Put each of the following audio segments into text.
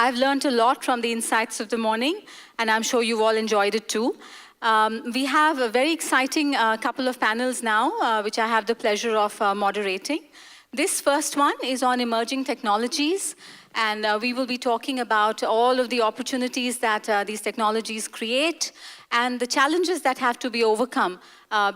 I've learned a lot from the insights of the morning, and I'm sure you've all enjoyed it too. We have a very exciting couple of panels now, which I have the pleasure of moderating. This first one is on emerging technologies, and we will be talking about all of the opportunities that these technologies create and the challenges that have to be overcome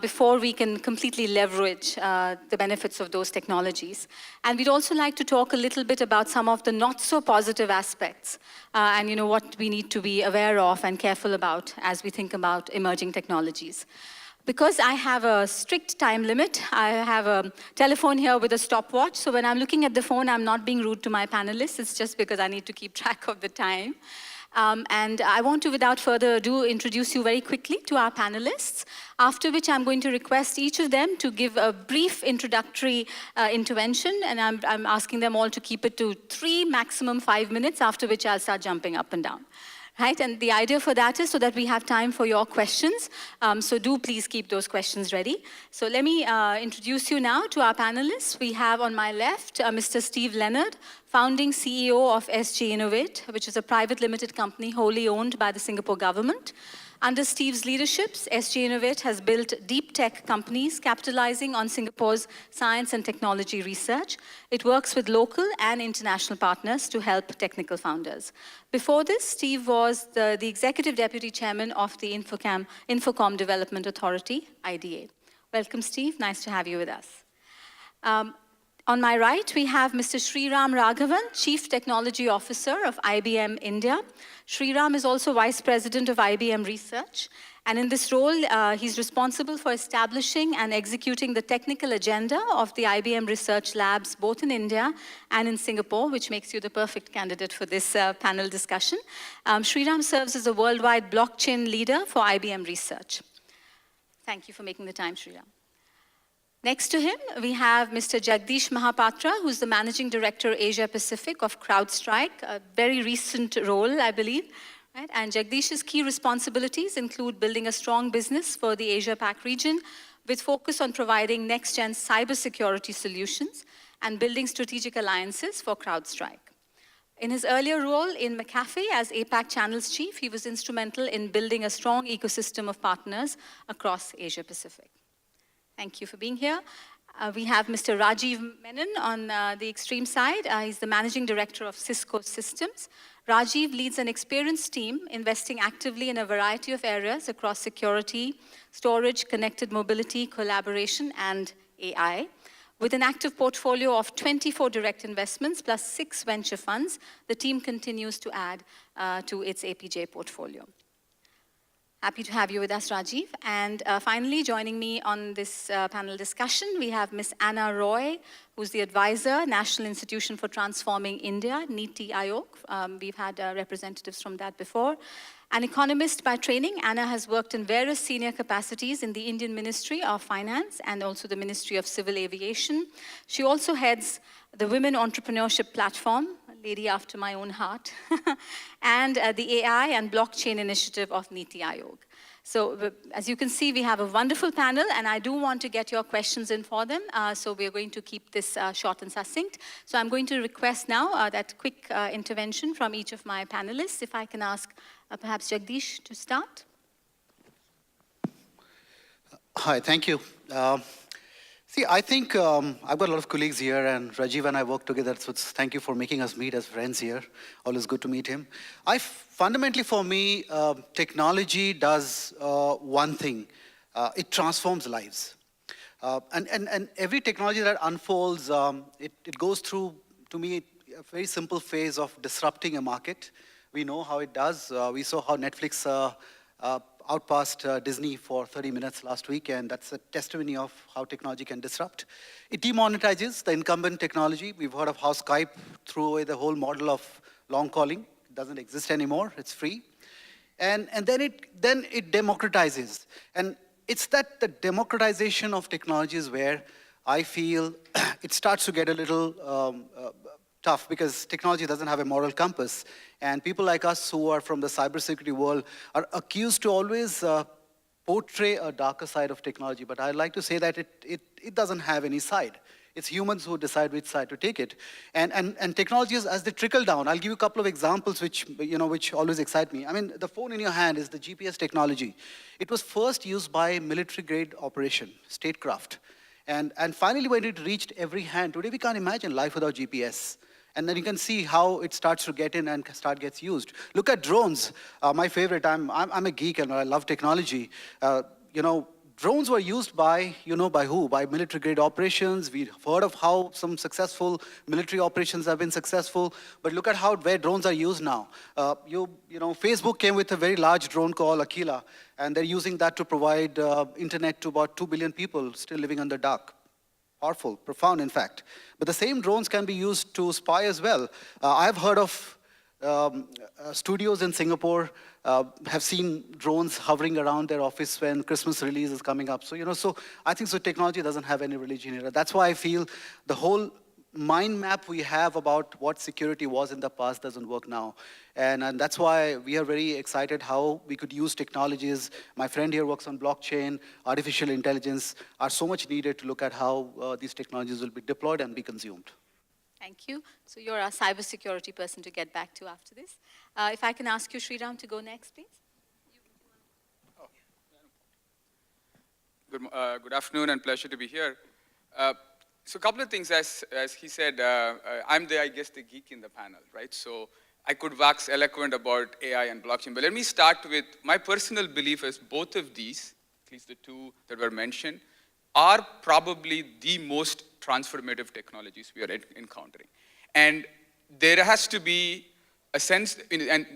before we can completely leverage the benefits of those technologies. And we'd also like to talk a little bit about some of the not so positive aspects and what we need to be aware of and careful about as we think about emerging technologies. Because I have a strict time limit, I have a telephone here with a stopwatch, so when I'm looking at the phone, I'm not being rude to my panelists, it's just because I need to keep track of the time. And I want to, without further ado, introduce you very quickly to our panelists, after which I'm going to request each of them to give a brief introductory intervention, and I'm asking them all to keep it to 3, maximum 5 minutes, after which I'll start jumping up and down. Right, and the idea for that is so that we have time for your questions. So do please keep those questions ready. So let me introduce you now to our panelists. We have on my left Mr. Steve Leonard, founding CEO of SG Innovate, which is a private limited company wholly owned by the Singapore government. Under Steve's leadership, SG Innovate has built deep tech companies capitalizing on Singapore's science and technology research. It works with local and international partners to help technical founders. Before this, Steve was the Executive Deputy Chairman of the Infocom Development Authority, IDA. Welcome, Steve. Nice to have you with us. On my right, we have Mr. Sriram Raghavan, Chief Technology Officer of IBM India. Sriram is also Vice President of IBM Research, and in this role, he's responsible for establishing and executing the technical agenda of the IBM research labs, both in India and in Singapore, which makes you the perfect candidate for this panel discussion. Sriram serves as a worldwide blockchain leader for IBM Research. Thank you for making the time, Sriram. Next to him, we have Mr. Jagdish Mahapatra, who's the Managing Director, Asia Pacific of CrowdStrike, a very recent role, I believe. Right? And Jagdish's key responsibilities include building a strong business for the Asia-Pac region with focus on providing next-gen cybersecurity solutions and building strategic alliances for CrowdStrike. In his earlier role in McAfee as APAC Channels Chief, he was instrumental in building a strong ecosystem of partners across Asia-Pacific. Thank you for being here. We have Mr. Rajiv Menon on the extreme side. He's the Managing Director of Cisco Systems. Rajiv leads an experienced team investing actively in a variety of areas across security, storage, connected mobility, collaboration, and AI. With an active portfolio of 24 direct investments plus 6 venture funds, the team continues to add to its APJ portfolio. Happy to have you with us, Rajiv. And finally, joining me on this panel discussion, we have Ms. Anna Roy, who's the advisor, National Institution for Transforming India, Niti Aayog. We've had representatives from that before. An economist by training, Anna has worked in various senior capacities in the Indian Ministry of Finance and also the Ministry of Civil Aviation. She also heads the Women Entrepreneurship Platform, a lady after my own heart, and the AI and Blockchain Initiative of Niti Aayog. So as you can see, we have a wonderful panel, and I do want to get your questions in for them. So we're going to keep this short and succinct. So I'm going to request now that quick intervention from each of my panelists. If I can ask perhaps Jagdish to start. Hi, thank you. See, I think I've got a lot of colleagues here, and Rajiv and I work together, so thank you for making us meet as friends here. Always good to meet him. Fundamentally, for me, technology does one thing. It transforms lives. And every technology that unfolds, it goes through, to me, a very simple phase of disrupting a market. We know how it does. We saw how Netflix outpassed Disney for 30 minutes last week, and that's a testimony of how technology can disrupt. It demonetizes the incumbent technology. We've heard of how Skype threw away the whole model of long calling. It doesn't exist anymore. It's free. And then it democratizes. And it's that the democratization of technology is where I feel it starts to get a little tough, because technology doesn't have a moral compass. And people like us who are from the cybersecurity world are accused to always portray a darker side of technology. But I'd like to say that it doesn't have any side. It's humans who decide which side to take it. And technologies, as they trickle down, I'll give you a couple of examples which always excite me. I mean, the phone in your hand is the GPS technology. It was first used by military-grade operation, statecraft. And finally, when it reached every hand, today we can't imagine life without GPS. And then you can see how it starts to get in and gets used. Look at drones. My favorite, I'm a geek and I love technology. Drones were used by, by who? By military-grade operations. We've heard of how some successful military operations have been successful, but look at where drones are used now. Facebook came with a very large drone called Aquila, and they're using that to provide internet to about 2 billion people still living on the dark. Powerful, profound, in fact. But the same drones can be used to spy as well. I've heard of studios in Singapore have seen drones hovering around their office when Christmas release is coming up. So, I think technology doesn't have any religion here. That's why I feel the whole mind map we have about what security was in the past doesn't work now. And that's why we are very excited how we could use technologies. My friend here works on blockchain, artificial intelligence are so much needed to look at how these technologies will be deployed and be consumed. Thank you. So you're our cybersecurity person to get back to after this. If I can ask you, Sriram, to go next, please. Good afternoon and pleasure to be here. So a couple of things, as he said, I'm I guess, the geek in the panel, right? So I could wax eloquent about AI and blockchain, but let me start with my personal belief is both of these, at least the two that were mentioned, are probably the most transformative technologies we are encountering. And there has to be a sense, and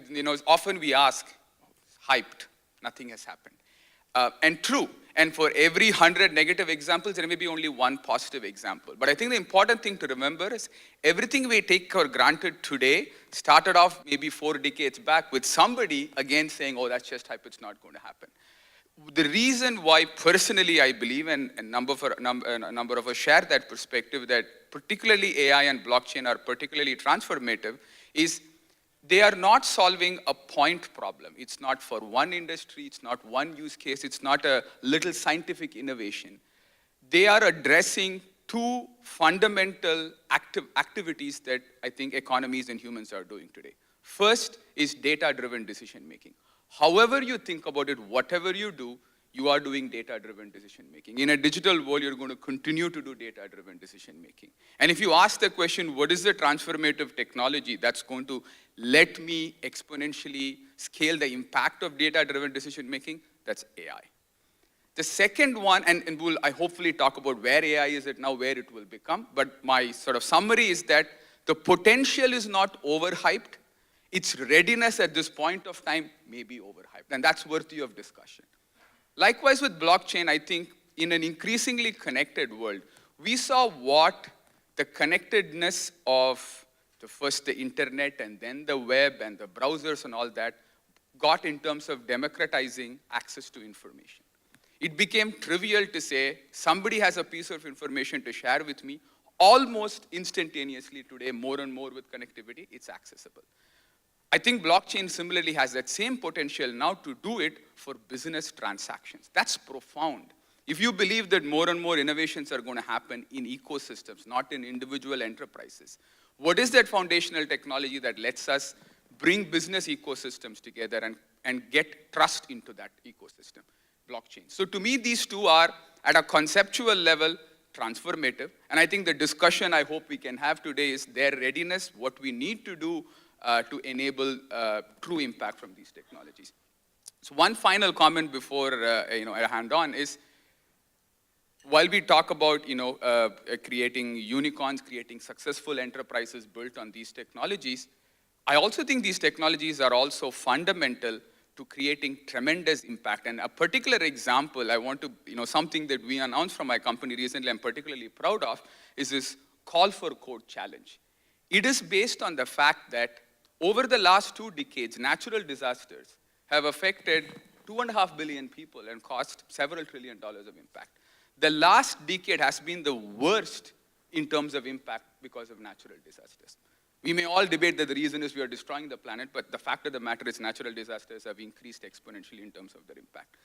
often we ask, hyped, nothing has happened. And true, and for every 100 negative examples, there may be only one positive example. But I think the important thing to remember is everything we take for granted today started off maybe 4 decades back with somebody again saying, oh, that's just hype, it's not going to happen. The reason why personally I believe, and a number of us share that perspective, that particularly AI and blockchain are particularly transformative, is they are not solving a point problem. It's not for one industry, it's not one use case, it's not a little scientific innovation. They are addressing two fundamental activities that I think economies and humans are doing today. First is data-driven decision making. However you think about it, whatever you do, you are doing data-driven decision making. In a digital world, you're going to continue to do data-driven decision making. And if you ask the question, what is the transformative technology that's going to let me exponentially scale the impact of data-driven decision making? That's AI. The second one, and we'll I hopefully talk about where AI is at now, where it will become, but my sort of summary is that the potential is not overhyped. Its readiness at this point of time may be overhyped, and that's worthy of discussion. Likewise with blockchain, I think in an increasingly connected world, we saw what the connectedness of first the internet and then the web and the browsers and all that got in terms of democratizing access to information. It became trivial to say, somebody has a piece of information to share with me, almost instantaneously today, more and more with connectivity, it's accessible. I think blockchain similarly has that same potential now to do it for business transactions. That's profound. If you believe that more and more innovations are going to happen in ecosystems, not in individual enterprises, what is that foundational technology that lets us bring business ecosystems together and get trust into that ecosystem? Blockchain. So to me, these two are, at a conceptual level, transformative. And I think the discussion I hope we can have today is their readiness, what we need to do to enable true impact from these technologies. So one final comment before I hand on is, while we talk about creating unicorns, creating successful enterprises built on these technologies, I also think these technologies are also fundamental to creating tremendous impact. And a particular example, I want to, something that we announced from my company recently, I'm particularly proud of, is this Call for Code challenge. It is based on the fact that over the last 2 decades, natural disasters have affected 2.5 billion people and cost several $1 trillion of impact. The last decade has been the worst in terms of impact because of natural disasters. We may all debate that the reason is we are destroying the planet, but the fact of the matter is natural disasters have increased exponentially in terms of their impact.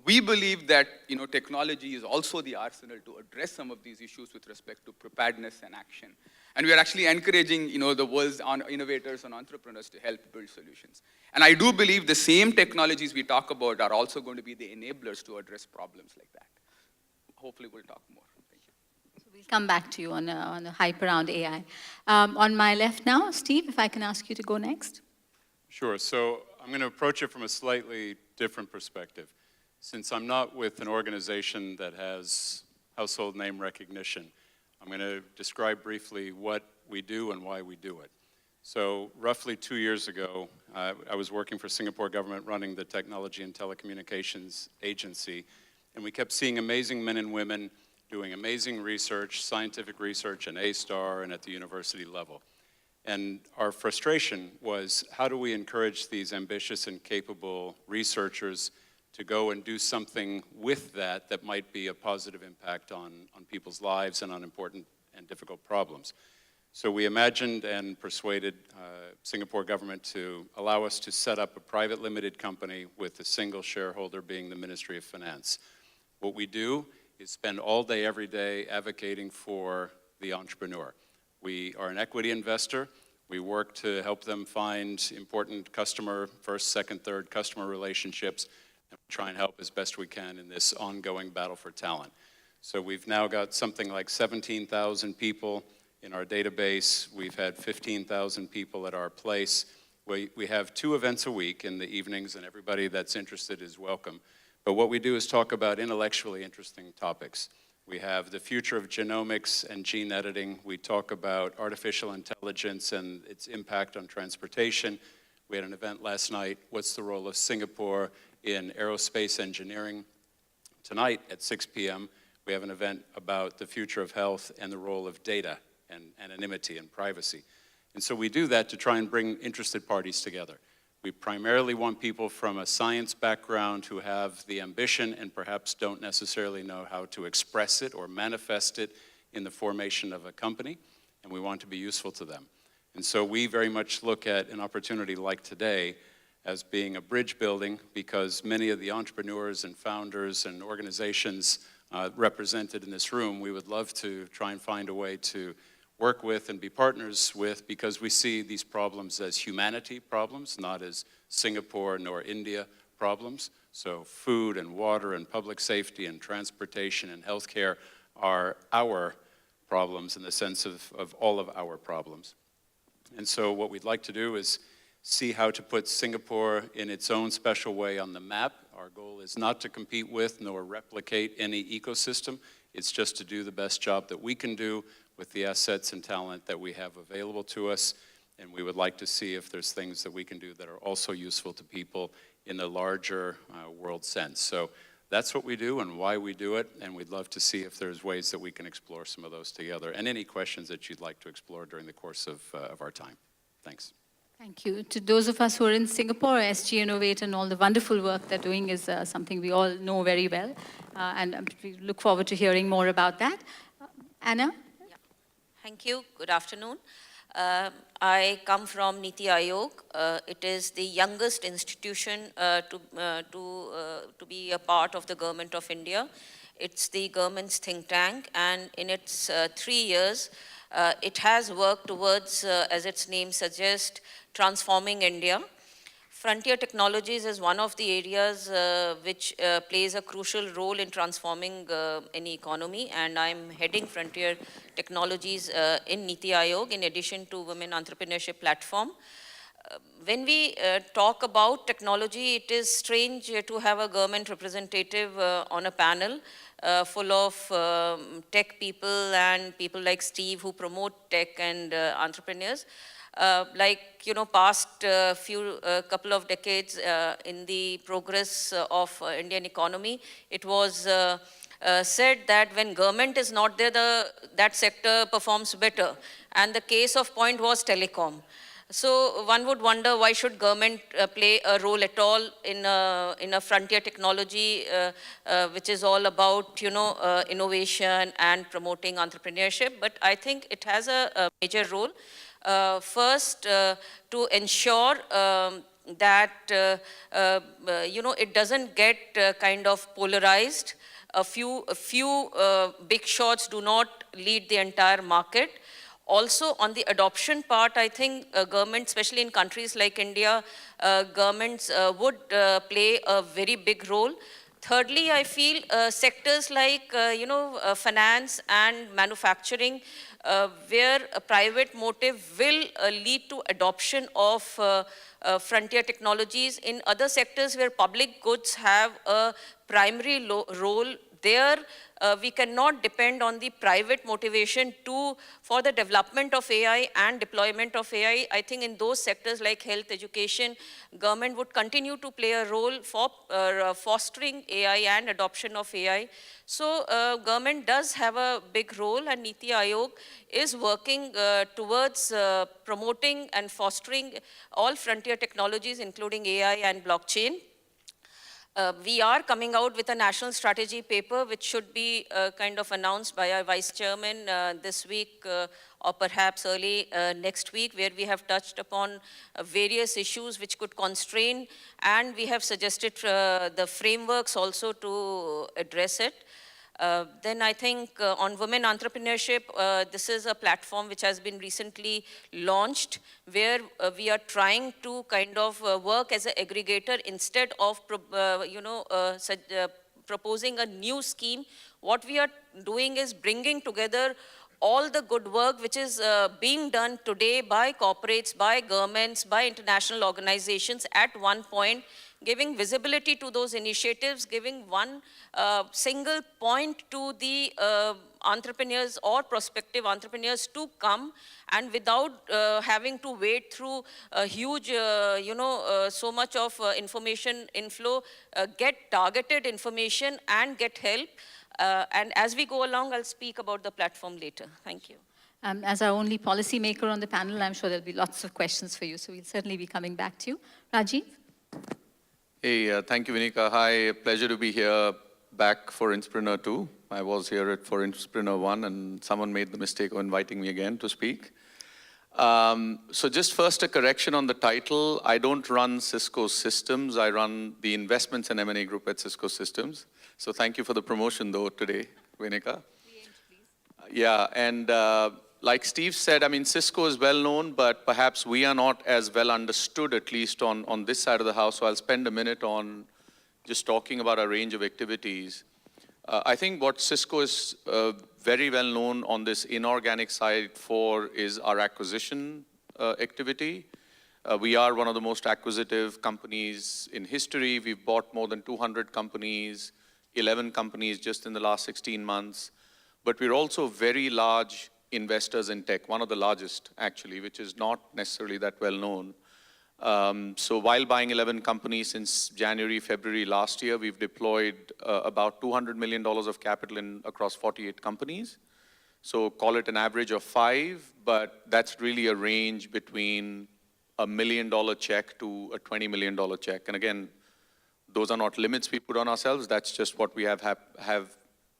We believe that technology is also the arsenal to address some of these issues with respect to preparedness and action. And we are actually encouraging the world's innovators and entrepreneurs to help build solutions. And I do believe the same technologies we talk about are also going to be the enablers to address problems like that. Hopefully we'll talk more. Thank you. So we'll come back to you on the hype around AI. On my left now, Steve, if I can ask you to go next. Sure. So I'm going to approach it from a slightly different perspective. Since I'm not with an organization that has household name recognition, I'm going to describe briefly what we do and why we do it. So roughly 2 years ago, I was working for Singapore government running the Technology and Telecommunications Agency, and we kept seeing amazing men and women doing amazing research, scientific research, and A-star and at the university level. And our frustration was, how do we encourage these ambitious and capable researchers to go and do something with that might be a positive impact on people's lives and on important and difficult problems? So we imagined and persuaded Singapore government to allow us to set up a private limited company with a single shareholder being the Ministry of Finance. What we do is spend all day, every day advocating for the entrepreneur. We are an equity investor. We work to help them find important customer, first, second, third customer relationships, and try and help as best we can in this ongoing battle for talent. So we've now got something like 17,000 people in our database. We've had 15,000 people at our place. We have 2 events a week in the evenings, and everybody that's interested is welcome. But what we do is talk about intellectually interesting topics. We have the future of genomics and gene editing. We talk about artificial intelligence and its impact on transportation. We had an event last night, what's the role of Singapore in aerospace engineering? Tonight at 6 p.m., we have an event about the future of health and the role of data and anonymity and privacy. And so we do that to try and bring interested parties together. We primarily want people from a science background who have the ambition and perhaps don't necessarily know how to express it or manifest it in the formation of a company, and we want to be useful to them. And so we very much look at an opportunity like today as being a bridge building, because many of the entrepreneurs and founders and organizations represented in this room, we would love to try and find a way to work with and be partners with, because we see these problems as humanity problems, not as Singapore nor India problems. So food and water and public safety and transportation and healthcare are our problems in the sense of all of our problems. And so what we'd like to do is see how to put Singapore in its own special way on the map. Our goal is not to compete with nor replicate any ecosystem. It's just to do the best job that we can do with the assets and talent that we have available to us. And we would like to see if there's things that we can do that are also useful to people in the larger world sense. So that's what we do and why we do it. And we'd love to see if there's ways that we can explore some of those together. And any questions that you'd like to explore during the course of our time. Thanks. Thank you. To those of us who are in Singapore, SG Innovate and all the wonderful work they're doing is something we all know very well. And we look forward to hearing more about that. Anna? Yeah. Thank you. Good afternoon. I come from Niti Aayog. It is the youngest institution to be a part of the government of India. It's the government's think tank, and in its 3 years, it has worked towards, as its name suggests, transforming India. Frontier technologies is one of the areas which plays a crucial role in transforming any economy, and I'm heading Frontier Technologies in Niti Aayog in addition to Women Entrepreneurship Platform. When we talk about technology, it is strange to have a government representative on a panel full of tech people and people like Steve who promote tech and entrepreneurs. Past couple of decades in the progress of Indian economy, it was said that when government is not there, that sector performs better. And the case of point was telecom. So one would wonder, why should government play a role at all in a frontier technology, which is all about innovation and promoting entrepreneurship. But I think it has a major role. First, to ensure that, it doesn't get kind of polarized. A few big shots do not lead the entire market. Also, on the adoption part, I think government, especially in countries like India, governments would play a very big role. Thirdly, I feel sectors like, finance and manufacturing, where a private motive will lead to adoption of frontier technologies. In other sectors where public goods have a primary role, there we cannot depend on the private motivation for the development of AI and deployment of AI. I think in those sectors like health, education, government would continue to play a role for fostering AI and adoption of AI. So government does have a big role, and Niti Aayog is working towards promoting and fostering all frontier technologies, including AI and blockchain. We are coming out with a national strategy paper, which should be kind of announced by our vice chairman this week or perhaps early next week, where we have touched upon various issues which could constrain, and we have suggested the frameworks also to address it. Then I think on women entrepreneurship, this is a platform which has been recently launched, where we are trying to kind of work as an aggregator instead of proposing a new scheme. What we are doing is bringing together all the good work which is being done today by corporates, by governments, by international organizations at one point, giving visibility to those initiatives, giving one single point to the entrepreneurs or prospective entrepreneurs to come, and without having to wait through a huge, so much of information inflow, get targeted information and get help. And as we go along, I'll speak about the platform later. Thank you. As our only policy maker on the panel, I'm sure there'll be lots of questions for you, so we'll certainly be coming back to you. Rajiv? Hey, thank you, Vinika. Hi, pleasure to be here back for InSpreneur 2. I was here for InSpreneur 1, and someone made the mistake of inviting me again to speak. So just first a correction on the title. I don't run Cisco Systems. I run the investments and M&A group at Cisco Systems. So thank you for the promotion, though, today, Vinika. Yeah, and like Steve said, I mean, Cisco is well known, but perhaps we are not as well understood, at least on this side of the house. So I'll spend a minute on just talking about a range of activities. I think what Cisco is very well known on this inorganic side for is our acquisition activity. We are one of the most acquisitive companies in history. We've bought more than 200 companies, 11 companies just in the last 16 months. But we're also very large investors in tech, one of the largest, actually, which is not necessarily that well known. So while buying 11 companies since January, February last year, we've deployed about $200 million of capital across 48 companies. So call it an average of 5, but that's really a range between $1 million check to a $20 million check. And again, those are not limits we put on ourselves. That's just what we have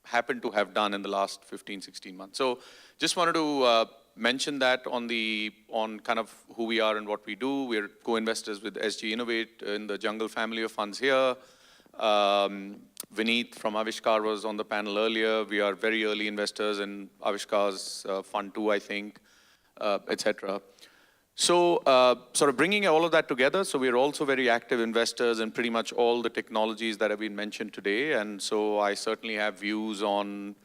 happened to have done in the last 15, 16 months. So just wanted to mention that on kind of who we are and what we do. We're co-investors with SG Innovate in the Jungle family of funds here. Vineet from Avishkar was on the panel earlier. We are very early investors in Avishkar's fund 2, I think, etc. So sort of bringing all of that together, so we're also very active investors in pretty much all the technologies that have been mentioned today. And so I certainly have views on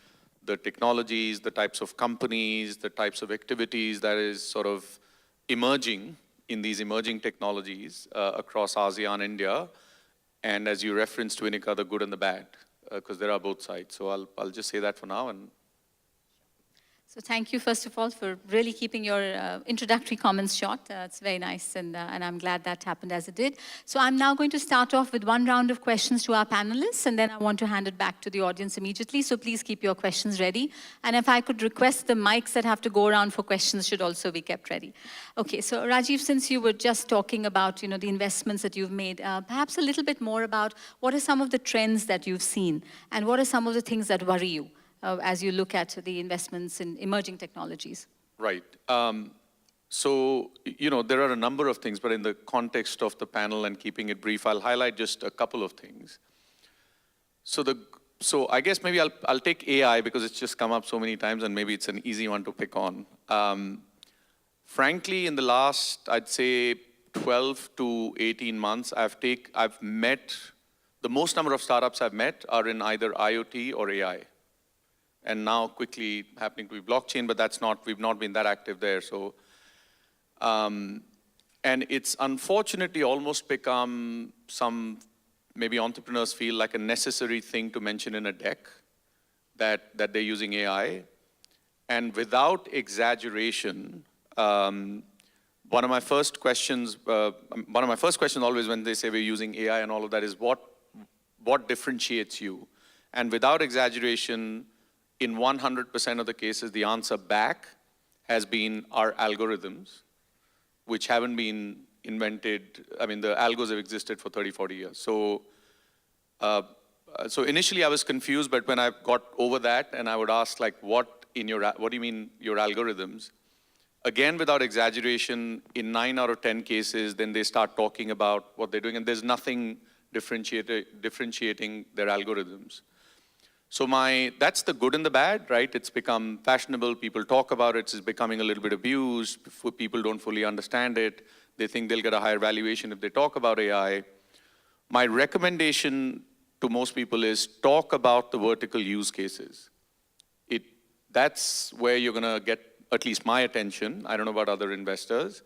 the technologies, the types of companies, the types of activities that is sort of emerging in these emerging technologies across ASEAN, India. And as you referenced, Vinika, the good and the bad, because there are both sides. So I'll just say that for now. So thank you, first of all, for really keeping your introductory comments short. It's very nice, and I'm glad that happened as it did. So I'm now going to start off with one round of questions to our panelists, and then I want to hand it back to the audience immediately. So please keep your questions ready. And if I could request, the mics that have to go around for questions should also be kept ready. Okay, so Rajiv, since you were just talking about the investments that you've made, perhaps a little bit more about what are some of the trends that you've seen, and what are some of the things that worry you as you look at the investments in emerging technologies? Right. So, there are a number of things, but in the context of the panel and keeping it brief, I'll highlight just a couple of things. So I guess maybe I'll take AI because it's just come up so many times and maybe it's an easy one to pick on. Frankly, in the last, I'd say 12 to 18 months, I've met, the most number of startups I've met are in either IoT or AI. And now quickly happening to be blockchain, but we've not been that active there. So, and it's unfortunately almost become maybe entrepreneurs feel like a necessary thing to mention in a deck that they're using AI. And without exaggeration, one of my first questions always when they say we're using AI and all of that is what differentiates you? And without exaggeration, in 100% of the cases, the answer back has been our algorithms, which haven't been invented. I mean, the algos have existed for 30, 40 years. So initially I was confused, but when I got over that and I would ask like, what do you mean your algorithms? Again, without exaggeration, in 9 out of 10 cases, then they start talking about what they're doing and there's nothing differentiating their algorithms. So that's the good and the bad, right? It's become fashionable, people talk about it, it's becoming a little bit abused, people don't fully understand it, they think they'll get a higher valuation if they talk about AI. My recommendation to most people is talk about the vertical use cases. That's where you're gonna get at least my attention. I don't know about other investors.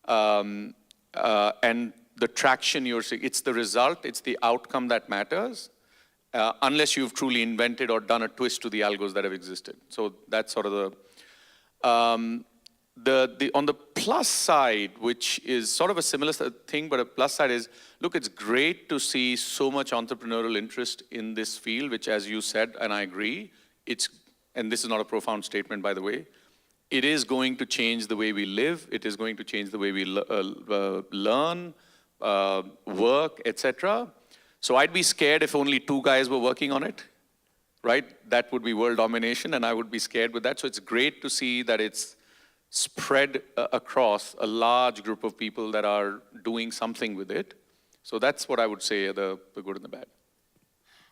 And the traction you're seeing, it's the result, it's the outcome that matters. Unless you've truly invented or done a twist to the algos that have existed. So that's sort of on the plus side, which is sort of a similar thing, but a plus side is, look, it's great to see so much entrepreneurial interest in this field, which as you said, and I agree, and this is not a profound statement, by the way, it is going to change the way we live, it is going to change the way we learn, work, etc. So I'd be scared if only 2 guys were working on it, right? That would be world domination, and I would be scared with that. So it's great to see that it's spread across a large group of people that are doing something with it. So that's what I would say, the good and the bad.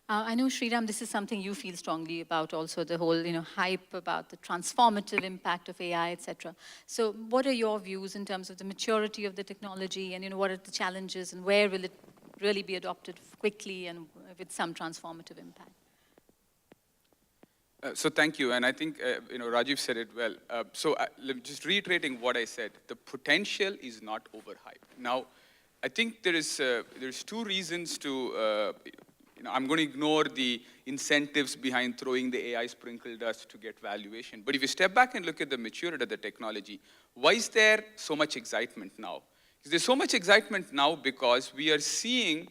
I know, Sriram, this is something you feel strongly about also, the whole hype about the transformative impact of AI, etc. So what are your views in terms of the maturity of the technology and what are the challenges and where will it really be adopted quickly and with some transformative impact? So thank you, and I think Rajiv said it well. Just reiterating what I said, the potential is not overhyped. Now, I think there's 2 reasons to. I'm going to ignore the incentives behind throwing the AI sprinkle dust to get valuation. But if you step back and look at the maturity of the technology, why is there so much excitement now? There's so much excitement now because we are seeing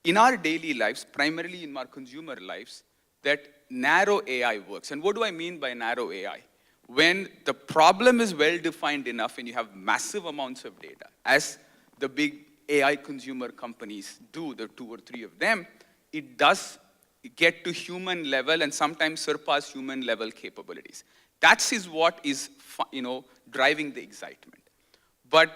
in our daily lives, primarily in our consumer lives, that narrow AI works. And what do I mean by narrow AI? When the problem is well defined enough and you have massive amounts of data, as the big AI consumer companies do, the 2 or 3 of them, it does get to human level and sometimes surpass human level capabilities. That is what is driving the excitement. But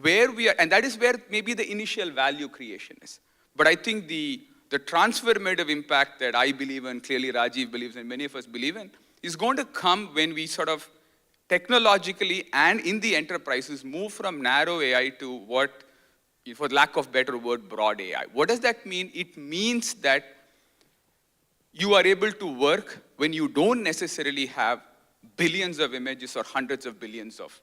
where we are, and that is where maybe the initial value creation is. But I think the transformative impact that I believe in, clearly Rajiv believes in, many of us believe in, is going to come when we sort of technologically and in the enterprises move from narrow AI to what, for lack of better word, broad AI. What does that mean? It means that you are able to work when you don't necessarily have billions of images or hundreds of billions of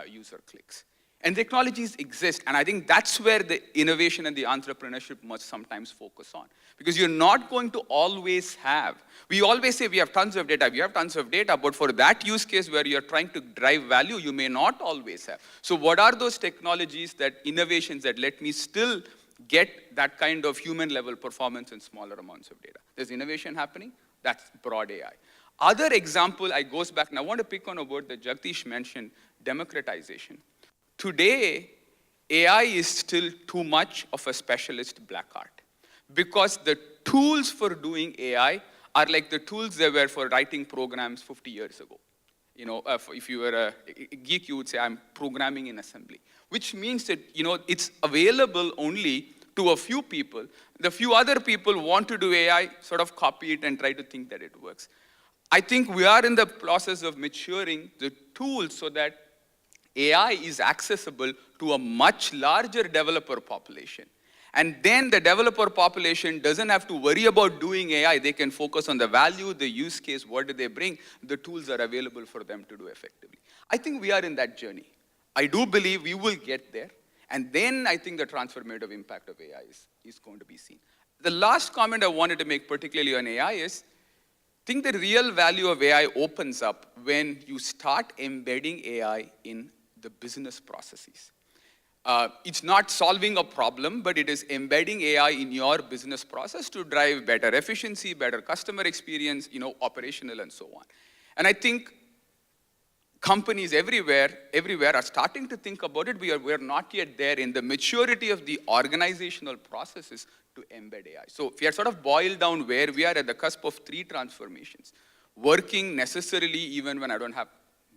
user clicks. And technologies exist, and I think that's where the innovation and the entrepreneurship must sometimes focus on. Because you're not going to always have, we always say we have tons of data, but for that use case where you're trying to drive value, you may not always have. So what are those technologies, innovations that let me still get that kind of human level performance in smaller amounts of data? There's innovation happening, that's broad AI. Other example, I goes back, and I want to pick on a word that Jagdish mentioned, democratization. Today, AI is still too much of a specialist black art because the tools for doing AI are like the tools there were for writing programs 50 years ago. if you were a geek, you would say, I'm programming in assembly, which means that, it's available only to a few people. The few other people want to do AI, sort of copy it and try to think that it works. I think we are in the process of maturing the tools so that AI is accessible to a much larger developer population. And then the developer population doesn't have to worry about doing AI. They can focus on the value, the use case, what do they bring. The tools are available for them to do effectively. I think we are in that journey. I do believe we will get there. And then I think the transformative impact of AI is going to be seen. The last comment I wanted to make particularly on AI is, I think the real value of AI opens up when you start embedding AI in the business processes. It's not solving a problem, but it is embedding AI in your business process to drive better efficiency, better customer experience, operational and so on. And I think companies everywhere are starting to think about it. We are not yet there in the maturity of the organizational processes to embed AI. So if we are sort of boiled down where we are at the cusp of 3 transformations, working necessarily even when I don't have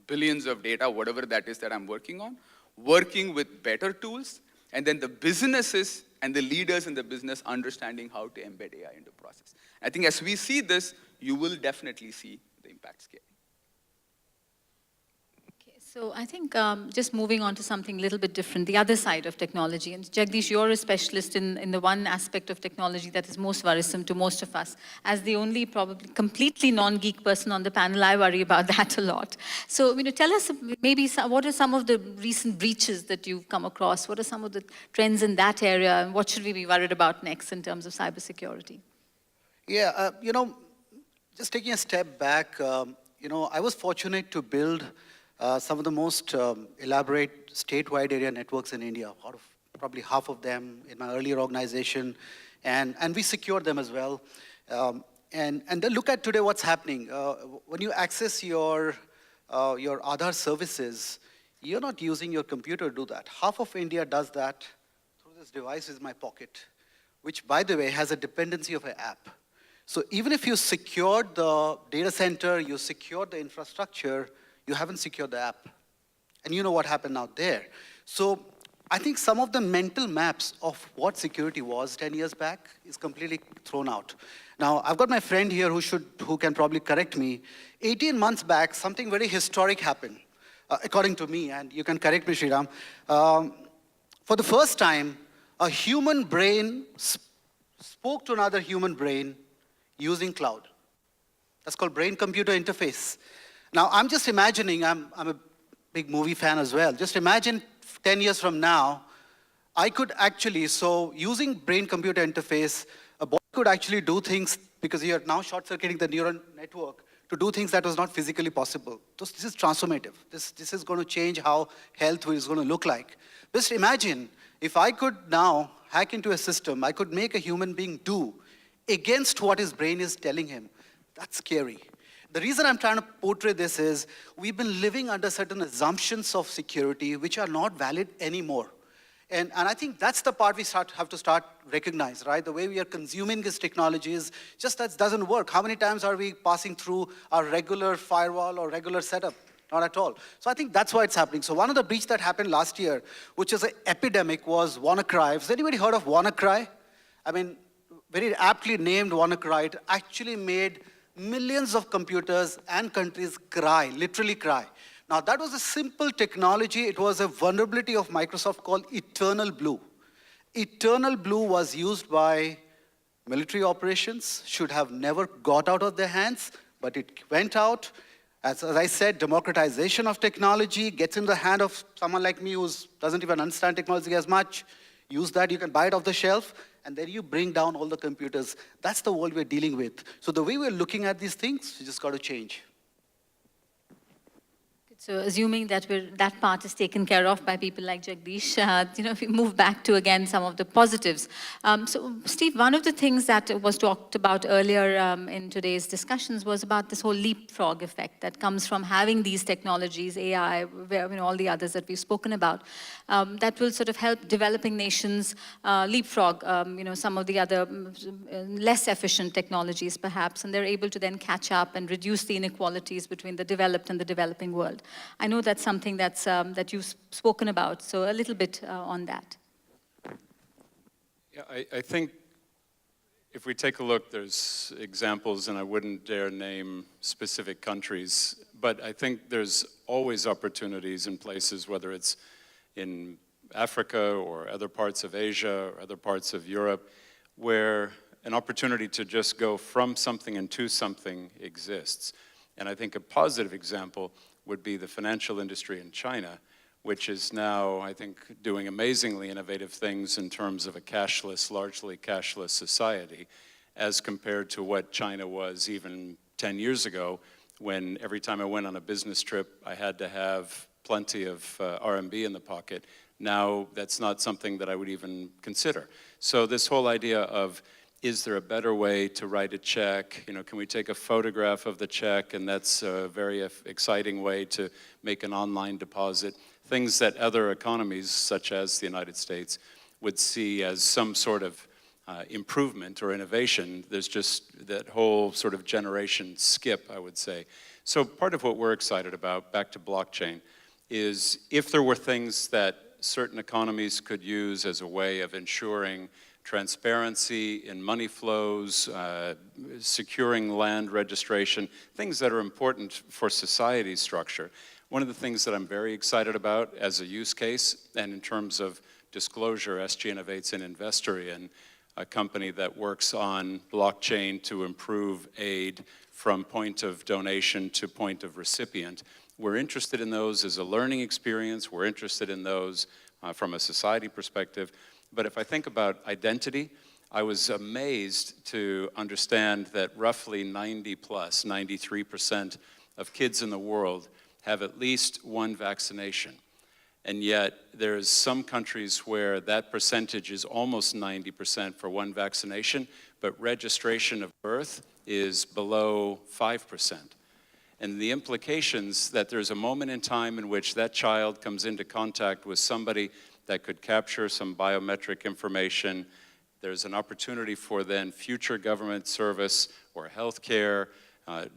billions of data, whatever that is that I'm working on, working with better tools, and then the businesses and the leaders in the business understanding how to embed AI into process. I think as we see this, you will definitely see the impact scale. So I think just moving on to something a little bit different, the other side of technology. And Jagdish, you're a specialist in the one aspect of technology that is most worrisome to most of us. As the only probably completely non-geek person on the panel, I worry about that a lot. So tell us maybe what are some of the recent breaches that you've come across? What are some of the trends in that area? And what should we be worried about next in terms of cybersecurity? Yeah, just taking a step back, I was fortunate to build some of the most elaborate statewide area networks in India, out of probably half of them in my earlier organization, and we secured them as well. And then look at today what's happening. When you access your Aadhaar services, you're not using your computer to do that. Half of India does that through this device in my pocket, which, by the way, has a dependency of an app. So even if you secured the data center, you secured the infrastructure, you haven't secured the app. And you know what happened out there. So I think some of the mental maps of what security was 10 years back is completely thrown out. Now, I've got my friend here who can probably correct me. 18 months back, something very historic happened, according to me, and you can correct me, Sriram. For the first time, a human brain spoke to another human brain using cloud. That's called brain-computer interface. Now, I'm just imagining, I'm a big movie fan as well. Just imagine 10 years from now, I could actually, so using brain-computer interface, a bot could actually do things, because you're now short-circuiting the neural network, to do things that was not physically possible. This is transformative. This is going to change how health is going to look like. Just imagine, if I could now hack into a system, I could make a human being do against what his brain is telling him. That's scary. The reason I'm trying to portray this is we've been living under certain assumptions of security which are not valid anymore. And I think that's the part we have to start recognize, right? The way we are consuming these technologies, just that doesn't work. How many times are we passing through our regular firewall or regular setup? Not at all. So I think that's why it's happening. So one of the breaches that happened last year, which is an epidemic, was WannaCry. Has anybody heard of WannaCry? I mean, very aptly named WannaCry. It actually made millions of computers and countries cry, literally cry. Now, that was a simple technology. It was a vulnerability of Microsoft called Eternal Blue. Eternal Blue was used by military operations, should have never got out of their hands, but it went out. As I said, democratization of technology gets in the hand of someone like me who doesn't even understand technology as much. Use that, you can buy it off the shelf, and then you bring down all the computers. That's the world we're dealing with. So the way we're looking at these things, we just got to change. So assuming that that part is taken care of by people like Jagdish, if we move back to, again, some of the positives. So Steve, one of the things that was talked about earlier in today's discussions was about this whole leapfrog effect that comes from having these technologies, AI, all the others that we've spoken about, that will sort of help developing nations leapfrog, some of the other less efficient technologies perhaps, and they're able to then catch up and reduce the inequalities between the developed and the developing world. I know that's something that you've spoken about, so a little bit on that. Yeah, I think if we take a look, there's examples, and I wouldn't dare name specific countries, but I think there's always opportunities in places, whether it's in Africa or other parts of Asia or other parts of Europe, where an opportunity to just go from something and to something exists. And I think a positive example would be the financial industry in China, which is now, I think, doing amazingly innovative things in terms of a cashless, largely cashless society, as compared to what China was even 10 years ago, when every time I went on a business trip, I had to have plenty of RMB in the pocket. Now, that's not something that I would even consider. So this whole idea of, is there a better way to write a check? Can we take a photograph of the check, and that's a very exciting way to make an online deposit? Things that other economies, such as the United States, would see as some sort of improvement or innovation. There's just that whole sort of generation skip, I would say. So part of what we're excited about, back to blockchain, is if there were things that certain economies could use as a way of ensuring transparency in money flows, securing land registration, things that are important for society's structure. One of the things that I'm very excited about as a use case, and in terms of disclosure, SG Innovates in Investorian, a company that works on blockchain to improve aid from point of donation to point of recipient. We're interested in those as a learning experience. We're interested in those from a society perspective. But if I think about identity, I was amazed to understand that roughly 93% of kids in the world have at least one vaccination. And yet there's some countries where that percentage is almost 90% for one vaccination, but registration of birth is below 5%. And the implications that there's a moment in time in which that child comes into contact with somebody that could capture some biometric information. There's an opportunity for then future government service or healthcare,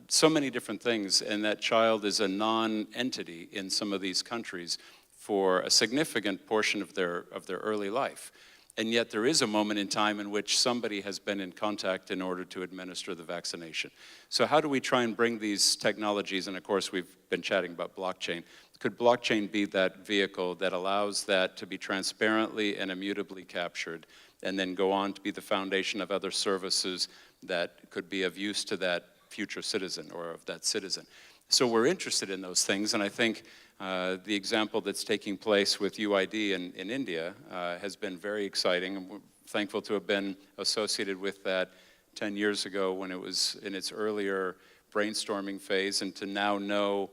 so many different things, and that child is a non-entity in some of these countries for a significant portion of their early life. And yet there is a moment in time in which somebody has been in contact in order to administer the vaccination. So how do we try and bring these technologies, and of course we've been chatting about blockchain, could blockchain be that vehicle that allows that to be transparently and immutably captured, and then go on to be the foundation of other services that could be of use to that future citizen or of that citizen? So we're interested in those things, and I think the example that's taking place with UID in India has been very exciting. And we're thankful to have been associated with that 10 years ago when it was in its earlier brainstorming phase, and to now know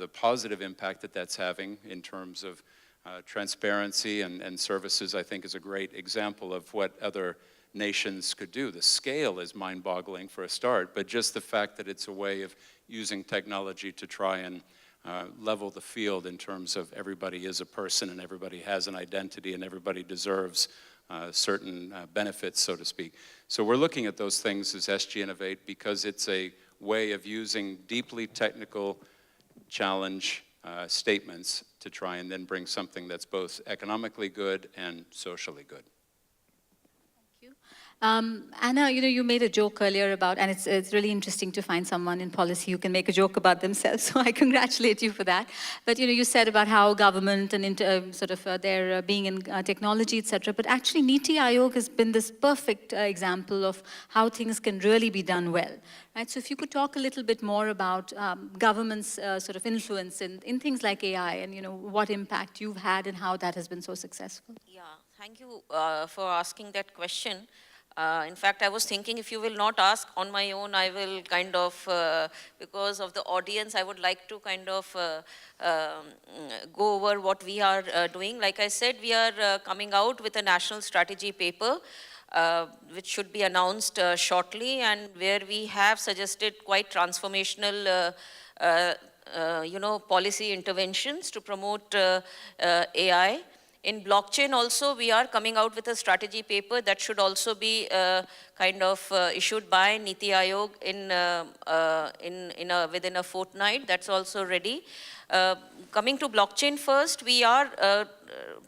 the positive impact that that's having in terms of transparency and services, I think, is a great example of what other nations could do. The scale is mind-boggling for a start, but just the fact that it's a way of using technology to try and level the field in terms of everybody is a person and everybody has an identity and everybody deserves certain benefits, so to speak. So we're looking at those things as SG Innovate because it's a way of using deeply technical challenge statements to try and then bring something that's both economically good and socially good. Anna, you made a joke earlier about, and it's really interesting to find someone in policy who can make a joke about themselves, so I congratulate you for that. But you said about how government and their being in technology, etc. But actually, Niti Aayog has been this perfect example of how things can really be done well. Right? So if you could talk a little bit more about government's influence in things like AI, and what impact you've had and how that has been so successful. Yeah, thank you for asking that question. In fact, I was thinking if you will not ask on my own, I will kind of, because of the audience, I would like to kind of go over what we are doing. Like I said, we are coming out with a national strategy paper, which should be announced shortly, and where we have suggested quite transformational policy interventions to promote AI. In blockchain also, we are coming out with a strategy paper that should also be issued by Niti Aayog within a fortnight. That's also ready. Coming to blockchain first, we are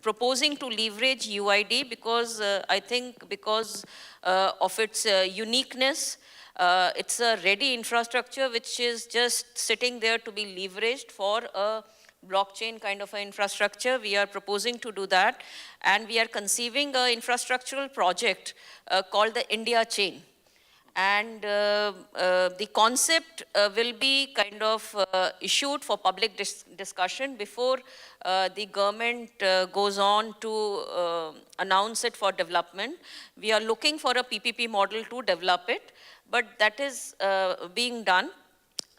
proposing to leverage UID because I think because of its uniqueness, it's a ready infrastructure which is just sitting there to be leveraged for a blockchain kind of an infrastructure. We are proposing to do that, and we are conceiving an infrastructural project called the India Chain. And the concept will be kind of issued for public discussion before the government goes on to announce it for development. We are looking for a PPP model to develop it, but that is being done.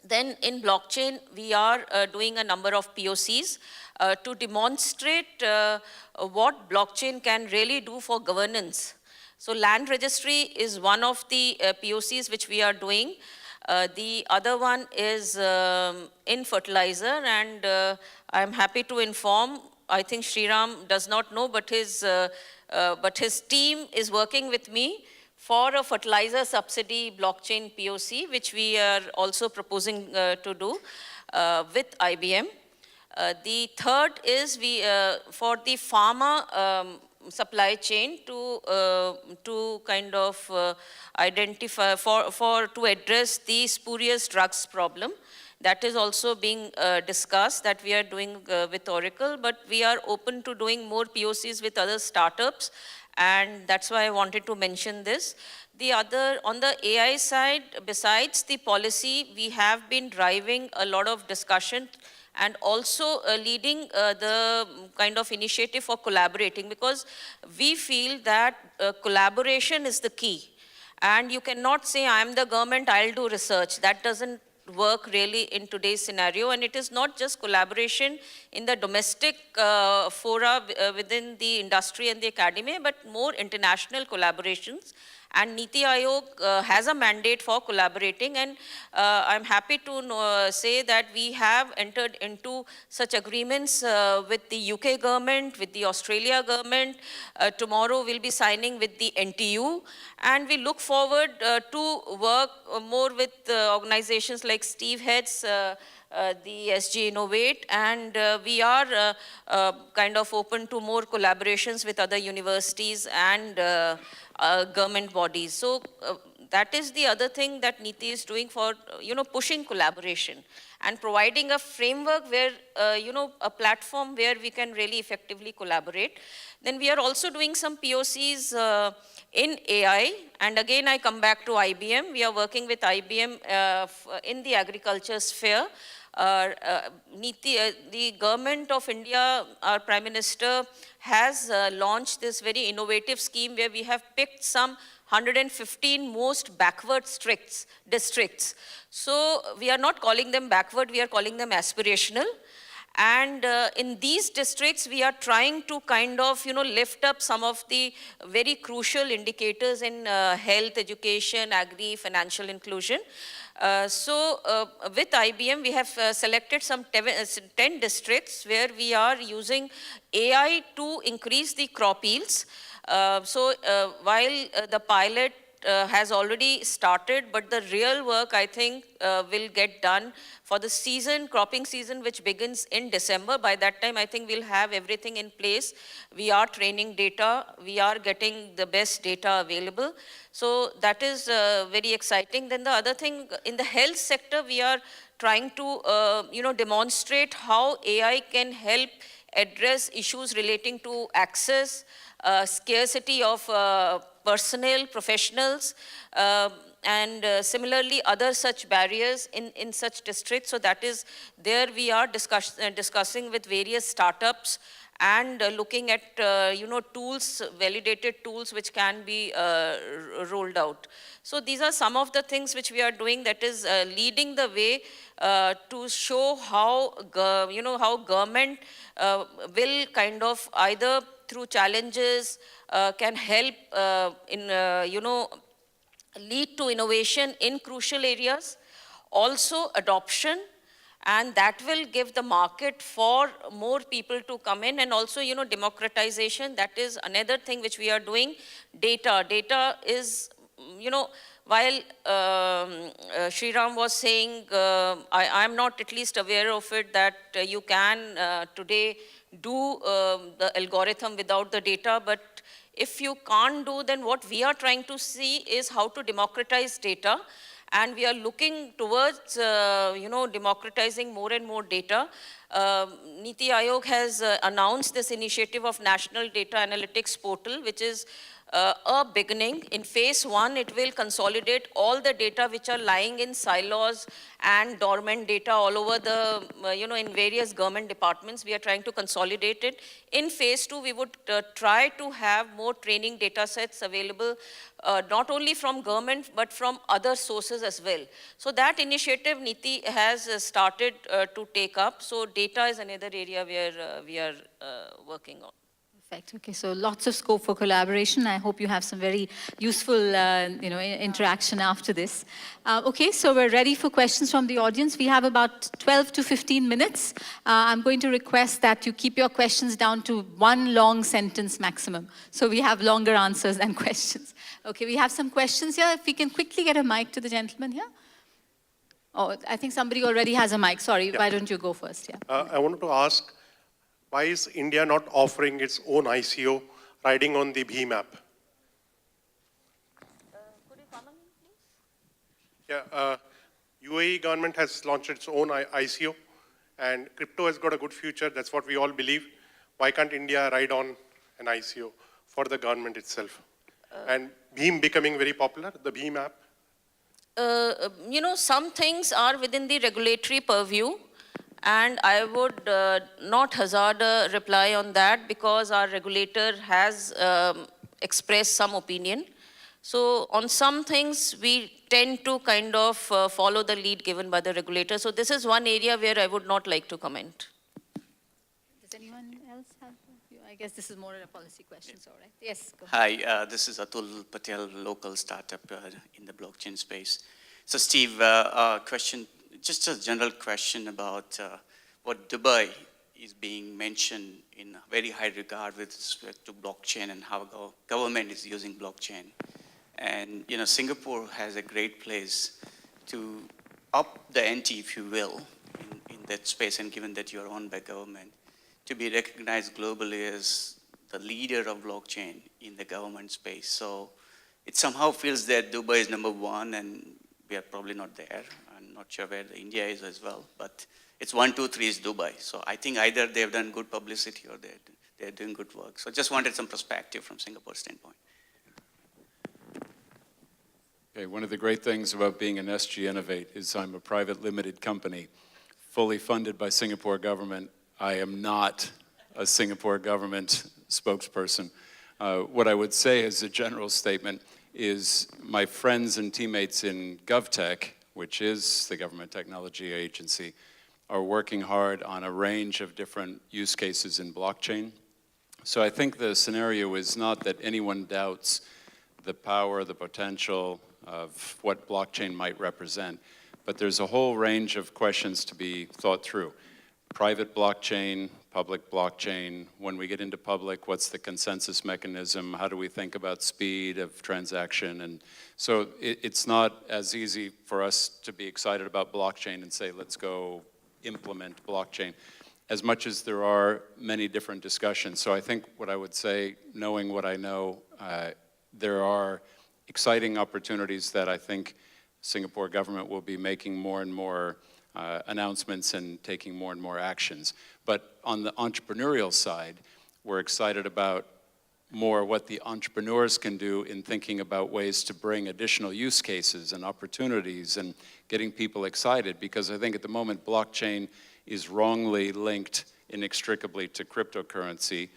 Then in blockchain, we are doing a number of POCs to demonstrate what blockchain can really do for governance. So land registry is one of the POCs which we are doing. The other one is in fertilizer, and I'm happy to inform, I think Sriram does not know, but his team is working with me for a fertilizer subsidy blockchain POC, which we are also proposing to do with IBM. The third is for the pharma supply chain to kind of identify, to address the spurious drugs problem. That is also being discussed, that we are doing with Oracle, but we are open to doing more POCs with other startups, and that's why I wanted to mention this. The other, on the AI side, besides the policy, we have been driving a lot of discussion and also leading the kind of initiative for collaborating, because we feel that collaboration is the key. And you cannot say, I am the government, I'll do research. That doesn't work really in today's scenario, and it is not just collaboration in the domestic fora within the industry and the academia, but more international collaborations. And Niti Aayog has a mandate for collaborating, and I'm happy to say that we have entered into such agreements with the UK government, with the Australia government. Tomorrow we'll be signing with the NTU, and we look forward to work more with organizations like Steve heads, the SG Innovate, and we are kind of open to more collaborations with other universities and government bodies. So that is the other thing that Niti is doing for, pushing collaboration and providing a framework where, a platform where we can really effectively collaborate. Then we are also doing some POCs in AI, and again I come back to IBM. We are working with IBM in the agriculture sphere. The government of India, our Prime Minister, has launched this very innovative scheme where we have picked some 115 most backward districts. So we are not calling them backward, we are calling them aspirational. And in these districts, we are trying to kind of, lift up some of the very crucial indicators in health, education, agri, financial inclusion. With IBM, we have selected some 10 districts where we are using AI to increase the crop yields. While the pilot has already started, but the real work, I think, will get done for the cropping season, which begins in December. By that time, I think we'll have everything in place. We are training data. We are getting the best data available. So that is very exciting. Then the other thing, in the health sector, we are trying to, demonstrate how AI can help address issues relating to access, scarcity of personnel, professionals, and similarly other such barriers in such districts. So that is, there we are discussing with various startups and looking at, tools, validated tools which can be rolled out. So these are some of the things which we are doing that is leading the way to show how, how government will kind of either through challenges can help lead to innovation in crucial areas, also adoption, and that will give the market for more people to come in, and also, democratization. That is another thing which we are doing. Data is, while Sriram was saying, I'm not at least aware of it, that you can today do the algorithm without the data, but if you can't do, then what we are trying to see is how to democratize data. And we are looking towards, democratizing more and more data. Niti Aayog has announced this initiative of National Data Analytics Portal, which is a beginning. In phase 1, it will consolidate all the data which are lying in silos and dormant data all over the, in various government departments. We are trying to consolidate it. In phase 2, we would try to have more training data sets available, not only from government, but from other sources as well. So that initiative Niti has started to take up. So data is another area where we are working on. Perfect. Okay, so lots of scope for collaboration. I hope you have some very useful, interaction after this. Okay, so we're ready for questions from the audience. We have about 12 to 15 minutes. I'm going to request that you keep your questions down to one long sentence maximum, so we have longer answers than questions. Okay, we have some questions here. If we can quickly get a mic to the gentleman here. Oh, I think somebody already has a mic. Sorry, why don't you go first? Yeah. I wanted to ask, why is India not offering its own ICO riding on the BHIM app? Could you come in, please? Yeah, UAE government has launched its own ICO, and crypto has got a good future. That's what we all believe. Why can't India ride on an ICO for the government itself? And BHIM becoming very popular, the BHIM app? Some things are within the regulatory purview, and I would not hazard a reply on that because our regulator has expressed some opinion. So on some things, we tend to kind of follow the lead given by the regulator. So this is one area where I would not like to comment. Does anyone else have a view? I guess this is more a policy question, so right? Yes, go. Hi, this is Atul Patel, local startup in the blockchain space. So Steve, question, just a general question about what Dubai is being mentioned in very high regard with respect to blockchain and how government is using blockchain. And Singapore has a great place to up the ante, if you will, in that space, and given that you're owned by government, to be recognized globally as the leader of blockchain in the government space. So it somehow feels that Dubai is number one, and we are probably not there. I'm not sure where India is as well, but it's 1, 2, 3 is Dubai. So I think either they've done good publicity or they're doing good work. So just wanted some perspective from Singapore's standpoint. Okay, one of the great things about being an SG Innovate is I'm a private limited company, fully funded by Singapore government. I am not a Singapore government spokesperson. What I would say as a general statement is my friends and teammates in GovTech, which is the government technology agency, are working hard on a range of different use cases in blockchain. So I think the scenario is not that anyone doubts the power, the potential of what blockchain might represent, but there's a whole range of questions to be thought through. Private blockchain, public blockchain, when we get into public, what's the consensus mechanism? How do we think about speed of transaction? And so it's not as easy for us to be excited about blockchain and say, let's go implement blockchain, as much as there are many different discussions. So I think what I would say, knowing what I know, there are exciting opportunities that I think Singapore government will be making more and more announcements and taking more and more actions. But on the entrepreneurial side, we're excited about more what the entrepreneurs can do in thinking about ways to bring additional use cases and opportunities and getting people excited, because I think at the moment blockchain is wrongly linked inextricably to cryptocurrency.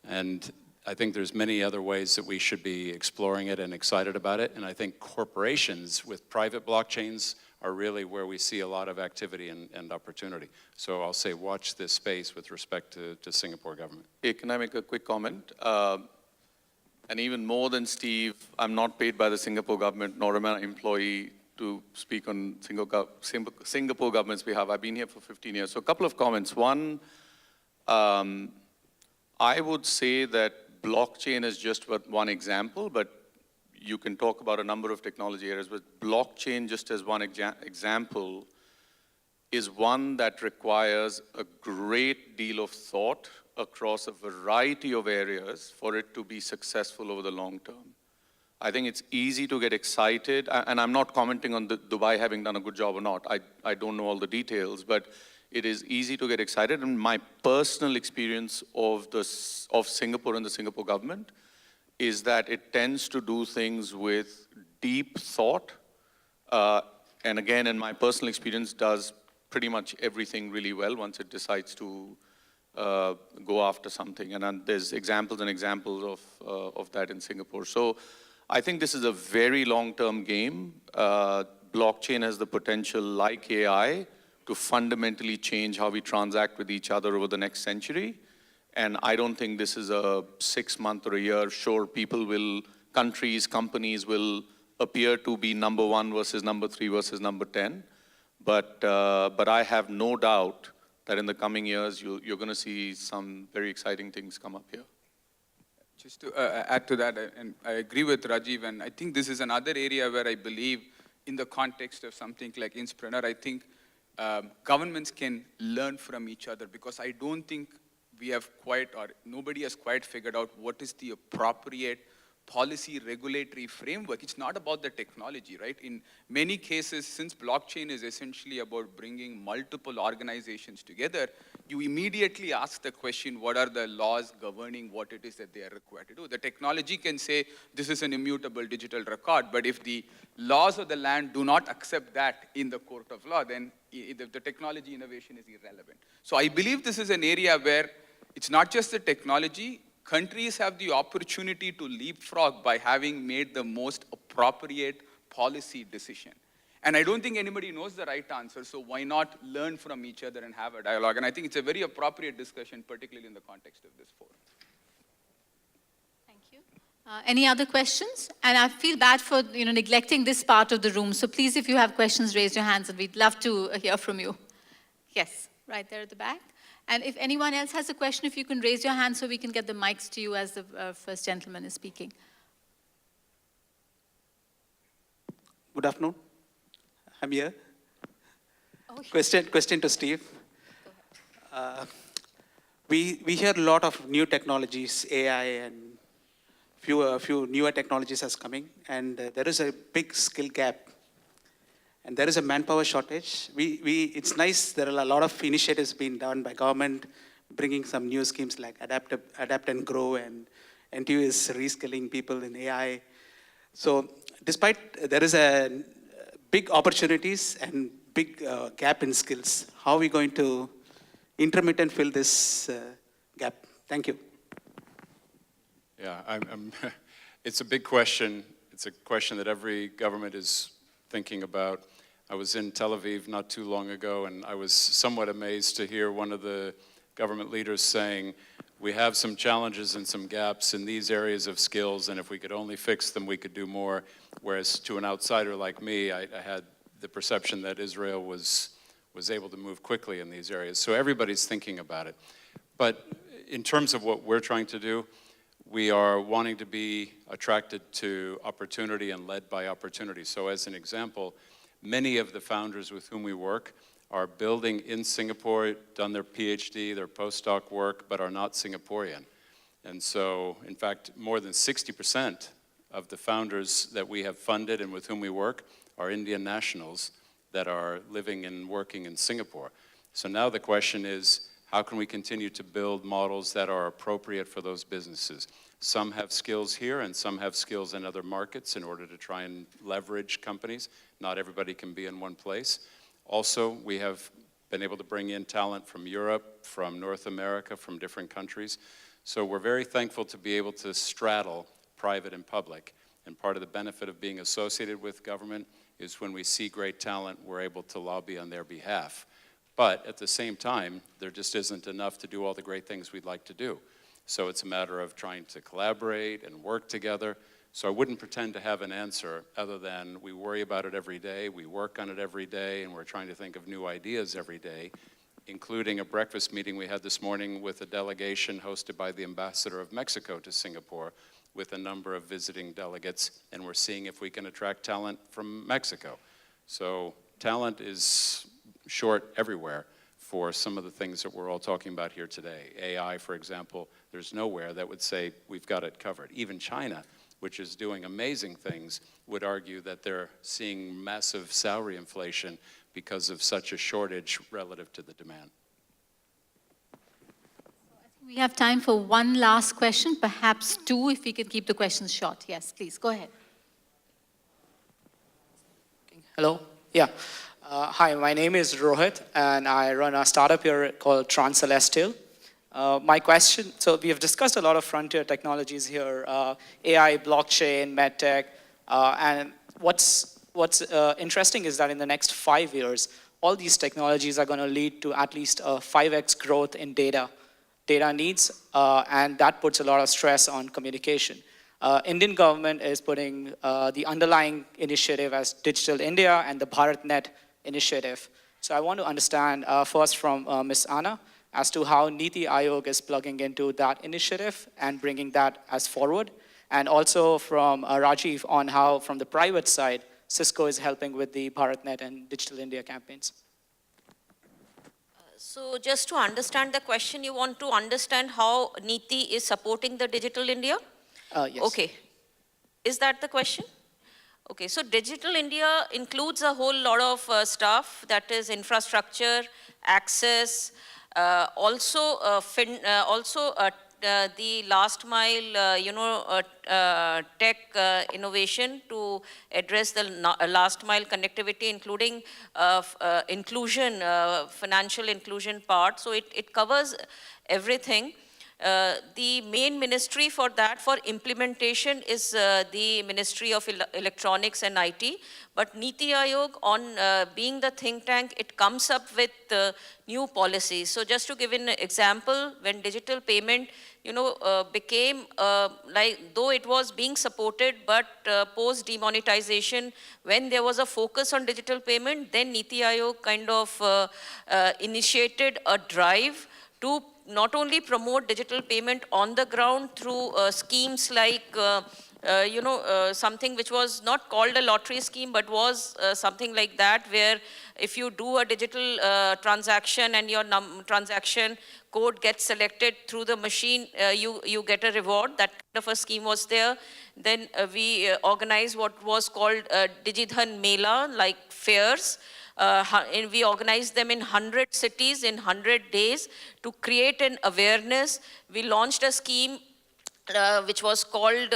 And I think there's many other ways that we should be exploring it and excited about it. And I think corporations with private blockchains are really where we see a lot of activity and opportunity. So I'll say watch this space with respect to Singapore government. Hey, can I make a quick comment? And even more than Steve, I'm not paid by the Singapore government, nor am I an employee to speak on Singapore government's behalf. I've been here for 15 years. So a couple of comments. One, I would say that blockchain is just one example, but you can talk about a number of technology areas, but blockchain, just as one example, is one that requires a great deal of thought across a variety of areas for it to be successful over the long term. I think it's easy to get excited, and I'm not commenting on Dubai having done a good job or not. I don't know all the details, but it is easy to get excited. And my personal experience of Singapore and the Singapore government is that it tends to do things with deep thought, and again, in my personal experience, does pretty much everything really well once it decides to go after something. And there's examples and examples of that in Singapore. So I think this is a very long-term game. Blockchain has the potential, like AI, to fundamentally change how we transact with each other over the next century. And I don't think this is a 6-month or a year. Sure, countries, companies will appear to be number 1 versus number 3 versus number 10. But I have no doubt that in the coming years, you're going to see some very exciting things come up here. Just to add to that, and I agree with Rajiv, and I think this is another area where I believe in the context of something like InSpreneur, I think governments can learn from each other, because I don't think we have quite, or nobody has quite figured out what is the appropriate policy regulatory framework. It's not about the technology, right? In many cases, since blockchain is essentially about bringing multiple organizations together, you immediately ask the question, what are the laws governing what it is that they are required to do? The technology can say, this is an immutable digital record, but if the laws of the land do not accept that in the court of law, then the technology innovation is irrelevant. So I believe this is an area where it's not just the technology. Countries have the opportunity to leapfrog by having made the most appropriate policy decision. And I don't think anybody knows the right answer, so why not learn from each other and have a dialogue? And I think it's a very appropriate discussion, particularly in the context of this forum. Thank you. Any other questions? And I feel bad for neglecting this part of the room, so please, if you have questions, raise your hands, and we'd love to hear from you. Yes, right there at the back. And if anyone else has a question, if you can raise your hand so we can get the mics to you as the first gentleman is speaking. Good afternoon. I'm here. Oh, sure. Question to Steve. We hear a lot of new technologies, AI, and few newer technologies are coming, and there is a big skill gap. And there is a manpower shortage. It's nice, there are a lot of initiatives being done by government, bringing some new schemes like Adapt and Grow, and NTU is reskilling people in AI. So despite there is a big opportunities and big gap in skills, how are we going to intermittent fill this gap? Thank you. Yeah, it's a big question. It's a question that every government is thinking about. I was in Tel Aviv not too long ago, and I was somewhat amazed to hear one of the government leaders saying, we have some challenges and some gaps in these areas of skills, and if we could only fix them, we could do more. Whereas to an outsider like me, I had the perception that Israel was able to move quickly in these areas. So everybody's thinking about it. But in terms of what we're trying to do, we are wanting to be attracted to opportunity and led by opportunity. So as an example, many of the founders with whom we work are building in Singapore, done their PhD, their postdoc work, but are not Singaporean. And so, in fact, more than 60% of the founders that we have funded and with whom we work are Indian nationals that are living and working in Singapore. So now the question is, how can we continue to build models that are appropriate for those businesses? Some have skills here and some have skills in other markets in order to try and leverage companies. Not everybody can be in one place. Also, we have been able to bring in talent from Europe, from North America, from different countries. So we're very thankful to be able to straddle private and public. And part of the benefit of being associated with government is when we see great talent, we're able to lobby on their behalf. But at the same time, there just isn't enough to do all the great things we'd like to do. So it's a matter of trying to collaborate and work together. So I wouldn't pretend to have an answer other than we worry about it every day, we work on it every day, and we're trying to think of new ideas every day, including a breakfast meeting we had this morning with a delegation hosted by the ambassador of Mexico to Singapore, with a number of visiting delegates, and we're seeing if we can attract talent from Mexico. So talent is short everywhere for some of the things that we're all talking about here today. AI, for example, there's nowhere that would say we've got it covered. Even China, which is doing amazing things, would argue that they're seeing massive salary inflation because of such a shortage relative to the demand. We have time for one last question, perhaps two, if we can keep the questions short. Yes, please, go ahead. Hello. Yeah. Hi, my name is Rohit, and I run a startup here called Transcelestial. My question, so we have discussed a lot of frontier technologies here, AI, blockchain, medtech, and what's interesting is that in the next 5 years, all these technologies are going to lead to at least a 5x growth in data needs, and that puts a lot of stress on communication. Indian government is putting the underlying initiative as Digital India and the BharatNet initiative. So I want to understand first from Ms. Anna as to how Niti Aayog is plugging into that initiative and bringing that as forward, and also from Rajiv on how from the private side, Cisco is helping with the BharatNet and Digital India campaigns. So just to understand the question, you want to understand how Niti is supporting the Digital India? Yes. Okay. Is that the question? Okay, so Digital India includes a whole lot of stuff, that is infrastructure, access, also the last mile, tech innovation to address the last mile connectivity, including inclusion, financial inclusion part. So it covers everything. The main ministry for that, for implementation, is the Ministry of Electronics and IT. But Niti Aayog, on being the think tank, it comes up with new policies. So just to give an example, when digital payment, became though it was being supported, but post demonetization, when there was a focus on digital payment, then Niti Aayog kind of initiated a drive to not only promote digital payment on the ground through schemes like, something which was not called a lottery scheme, but was something like that, where if you do a digital transaction and your transaction code gets selected through the machine, you get a reward. That kind of a scheme was there. Then we organized what was called Digidhan Mela, like fairs. And we organized them in 100 cities in 100 days to create an awareness. We launched a scheme which was called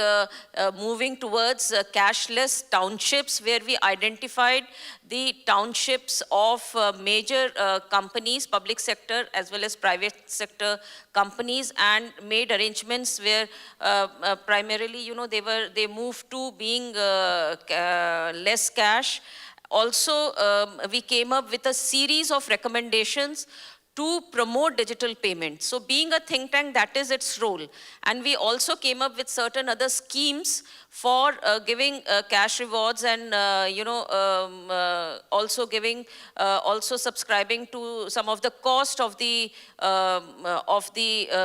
Moving Towards Cashless Townships, where we identified the townships of major companies, public sector as well as private sector companies, and made arrangements where primarily, they moved to being less cash. Also, we came up with a series of recommendations to promote digital payment. So being a think tank, that is its role. And we also came up with certain other schemes for giving cash rewards and, also giving, also subscribing to some of the cost of the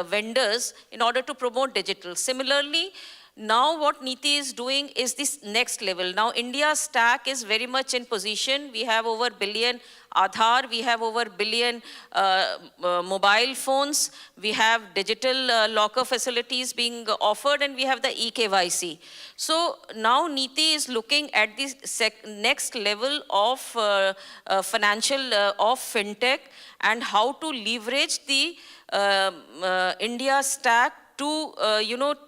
vendors in order to promote digital. Similarly, now what Niti is doing is this next level. Now India's stack is very much in position. We have over billion Aadhaar, we have over billion mobile phones, we have digital locker facilities being offered, and we have the eKYC. So now Niti is looking at this next level of financial, of fintech, and how to leverage the India stack to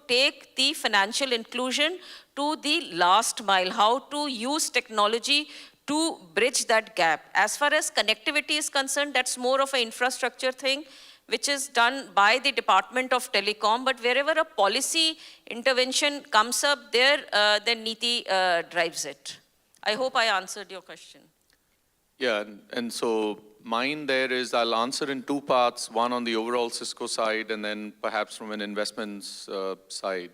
take the financial inclusion to the last mile, how to use technology to bridge that gap. As far as connectivity is concerned, that's more of an infrastructure thing, which is done by the Department of Telecom, but wherever a policy intervention comes up there, then Niti drives it. I hope I answered your question. Yeah, and so mine there is, I'll answer in two parts, one on the overall Cisco side and then perhaps from an investments side.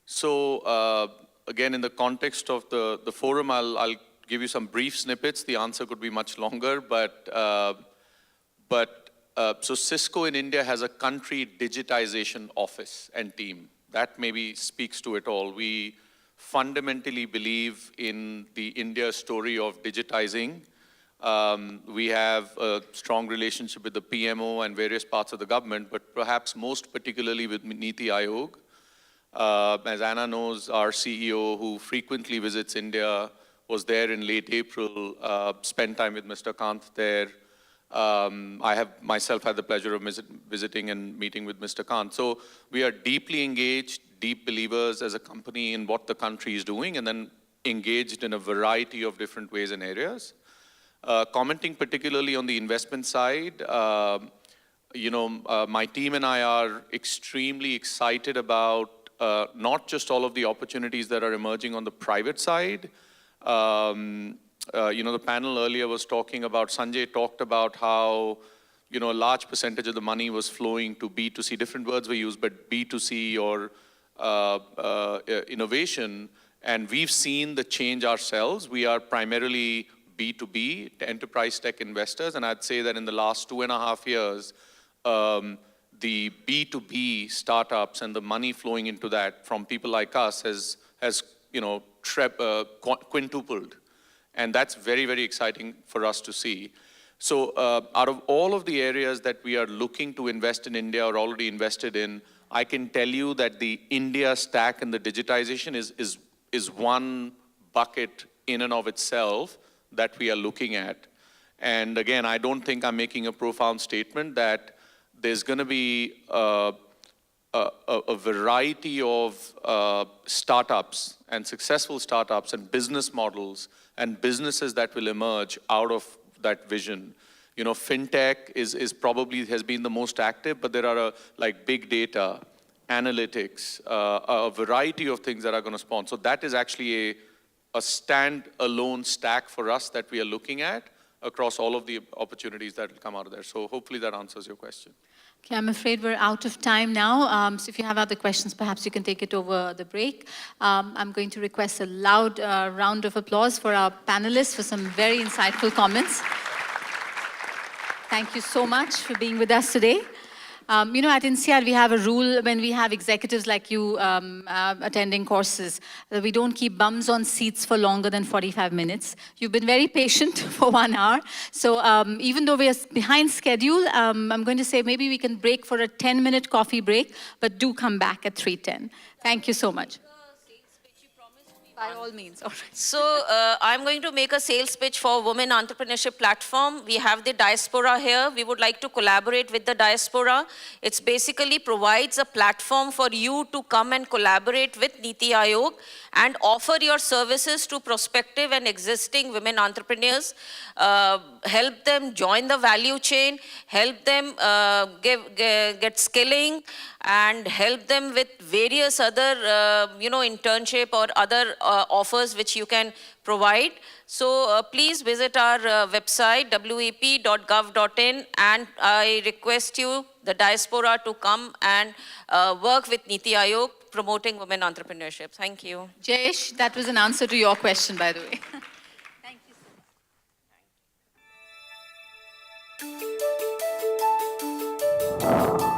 So again, in the context of the forum, I'll give you some brief snippets. The answer could be much longer, but so Cisco in India has a country digitization office and team. That maybe speaks to it all. We fundamentally believe in the India story of digitizing. We have a strong relationship with the PMO and various parts of the government, but perhaps most particularly with Niti Aayog. As Anna knows, our CEO, who frequently visits India, was there in late April, spent time with Mr. Kant there. I have myself had the pleasure of visiting and meeting with Mr. Kant. So we are deeply engaged, deep believers as a company in what the country is doing, and then engaged in a variety of different ways and areas. Commenting particularly on the investment side, my team and I are extremely excited about not just all of the opportunities that are emerging on the private side. The panel earlier was talking about, Sanjay talked about how, a large percentage of the money was flowing to B2C. Different words were used, but B2C or innovation. And we've seen the change ourselves. We are primarily B2B, enterprise tech investors. And I'd say that in the last 2.5 years, the B2B startups and the money flowing into that from people like us has quintupled. And that's very, very exciting for us to see. So out of all of the areas that we are looking to invest in India or already invested in, I can tell you that the India stack and the digitization is one bucket in and of itself that we are looking at. And again, I don't think I'm making a profound statement that there's going to be a variety of startups and successful startups and business models and businesses that will emerge out of that vision. Fintech is probably has been the most active, but there are like big data, analytics, a variety of things that are going to spawn. So that is actually a stand-alone stack for us that we are looking at across all of the opportunities that will come out of there. So hopefully that answers your question. Okay, I'm afraid we're out of time now. So if you have other questions, perhaps you can take it over the break. I'm going to request a loud round of applause for our panelists for some very insightful comments. Thank you so much for being with us today. At INSEAD, we have a rule when we have executives like you attending courses, that we don't keep bums on seats for longer than 45 minutes. You've been very patient for 1 hour. So even though we are behind schedule, I'm going to say maybe we can break for a 10-minute coffee break, but do come back at 3:10. Thank you so much. By all means. All right. So I'm going to make a sales pitch for Women Entrepreneurship Platform. We have the diaspora here. We would like to collaborate with the diaspora. It's basically provides a platform for you to come and collaborate with Niti Aayog and offer your services to prospective and existing women entrepreneurs. Help them join the value chain, help them get skilling, and help them with various other, internship or other offers which you can provide. So please visit our website, wep.gov.in, and I request you, the diaspora, to come and work with Niti Aayog promoting women entrepreneurship. Thank you. Jayesh, that was an answer to your question, by the way. Thank you so much.